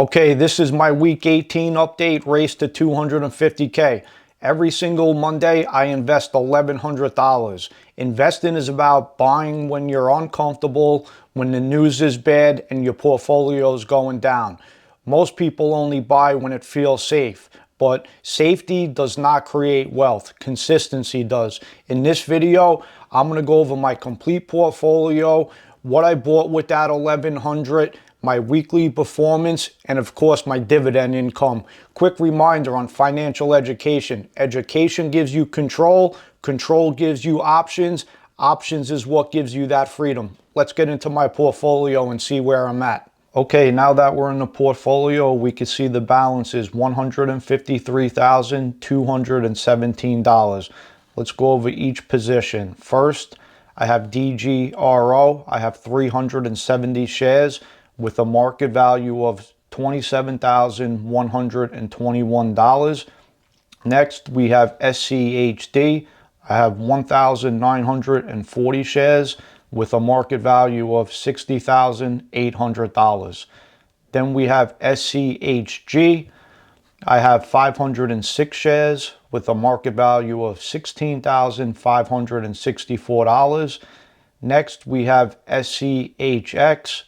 Okay, this is my week 18 update, race to 250K. Every single Monday, I invest $1,100. Investing is about buying when you're uncomfortable, when the news is bad and your portfolio is going down. Most people only buy when it feels safe, but safety does not create wealth. Consistency does. In this video, I'm going to go over my complete portfolio, what I bought with that 1,100, my weekly performance, and of course my dividend income. Quick reminder on financial education. Education gives you control. Control gives you options. Options is what gives you that freedom. Let's get into my portfolio and see where I'm at. Okay, now that we're in the portfolio, we can see the balance is $153,217. Let's go over each position. First, I have DGRO. I have 370 shares with a market value of $27,121. Next, we have SCHD. I have 1,940 shares with a market value of $60,800. Then we have SCHG. I have 506 shares with a market value of $16,564. Next, we have SCHX.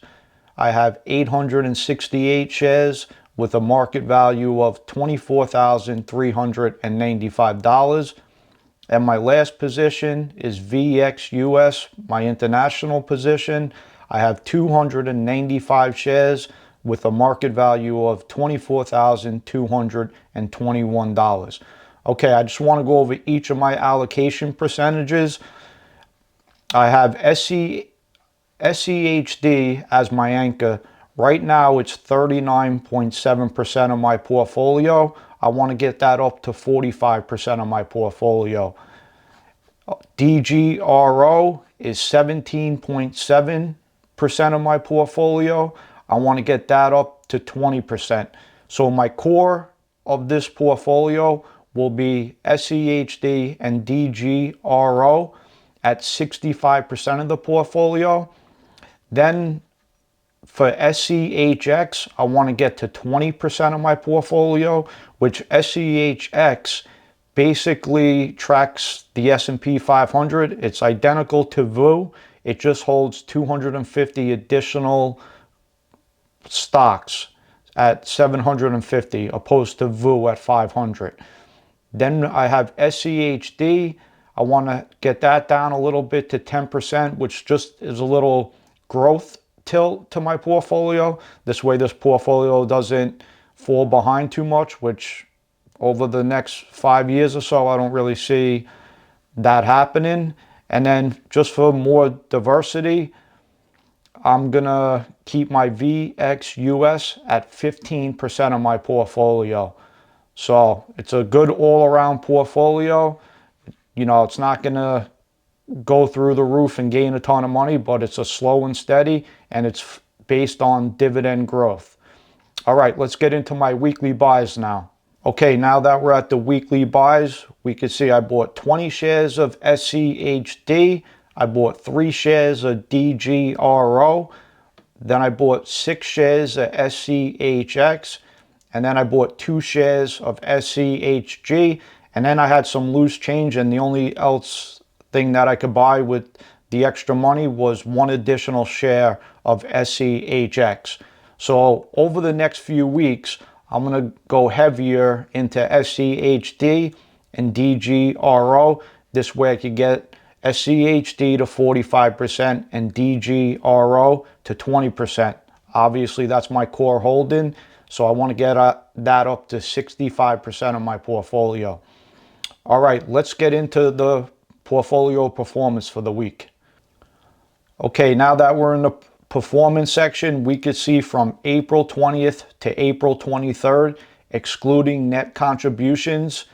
I have 868 shares with a market value of $24,395. And my last position is VXUS, my international position. I have 295 shares with a market value of $24,221. Okay, I just want to go over each of my allocation percentages. I have SCHD as my anchor. Right now it's 39.7% of my portfolio. I want to get that up to 45% of my portfolio. DGRO is 17.7% of my portfolio. I want to get that up to 20%. So my core of this portfolio will be SCHD and DGRO at 65% of the portfolio. Then for SCHX, I want to get to 20% of my portfolio, which SCHX basically tracks the S&P 500. It's identical to VU. It just holds 250 additional stocks at 750 opposed to VU at 500. Then I have SCHD. I want to get that down a little bit to 10%, which just is a little growth tilt to my portfolio. This way this portfolio doesn't fall behind too much, which over the next 5 years or so, I don't really see that happening. And then just for more diversity, I'm going to keep my VXUS at 15% of my portfolio. So it's a good all-around portfolio. You know, it's not going to go through the roof and gain a ton of money, but it's a slow and steady, and it's based on dividend growth. All right, let's get into my weekly buys now. Okay, now that we're at the weekly buys, we can see I bought 20 shares of SCHD. I bought 3 shares of DGRO. Then I bought 6 shares of SCHX. And then I bought 2 shares of SCHG. And then I had some loose change, and the only else thing that I could buy with the extra money was 1 additional share of SCHX. So over the next few weeks, I'm going to go heavier into SCHD and DGRO. This way I could get SCHD to 45% and DGRO to 20%. Obviously that's my core holding, so I want to get that up to 65% of my portfolio. All right, let's get into the portfolio performance for the week. Okay, now that we're in the performance section, we could see from April 20th to April 23rd, excluding net contributions,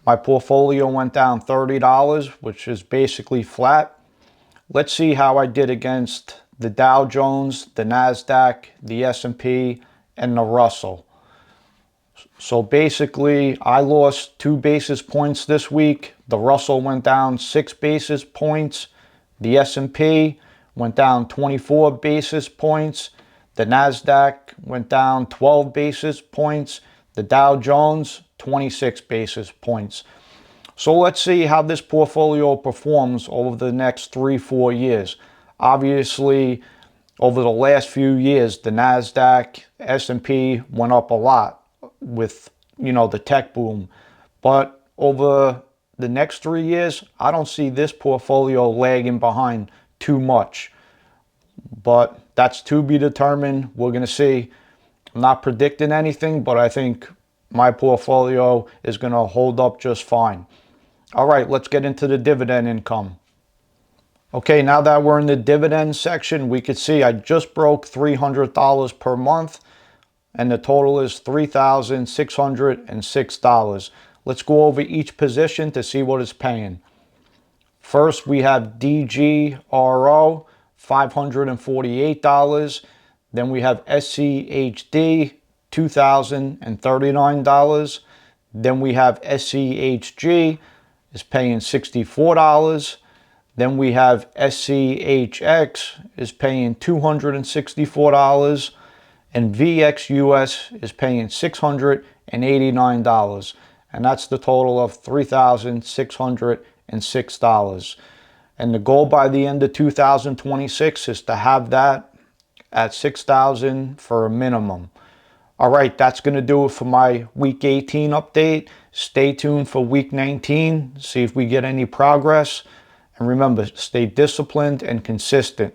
my portfolio went down $30, which is basically flat. Let's see how I did against the Dow Jones, the NASDAQ, the S&P, and the Russell. So basically, I lost 2 basis points this week. The Russell went down 6 basis points. The S&P went down 24 basis points. The NASDAQ went down 12 basis points. The Dow Jones, 26 basis points. So let's see how this portfolio performs over the next 3-4 years. Obviously, over the last few years, the NASDAQ, S&P went up a lot with, the tech boom. But over the next 3 years, I don't see this portfolio lagging behind too much. But that's to be determined. We're going to see. I'm not predicting anything, but I think my portfolio is going to hold up just fine. All right, let's get into the dividend income. Okay, now that we're in the dividend section, we could see I just broke $300 per month, and the total is $3,606. Let's go over each position to see what it's paying. First, we have DGRO, $548. Then we have SCHD, $2,039. Then we have SCHG, is paying $64. Then we have SCHX, is paying $264. And VXUS is paying $689. And that's the total of $3,606. And the goal by the end of 2026 is to have that at $6,000 for a minimum. All right, that's going to do it for my week 18 update. Stay tuned for week 19, see if we get any progress. And remember, stay disciplined and consistent.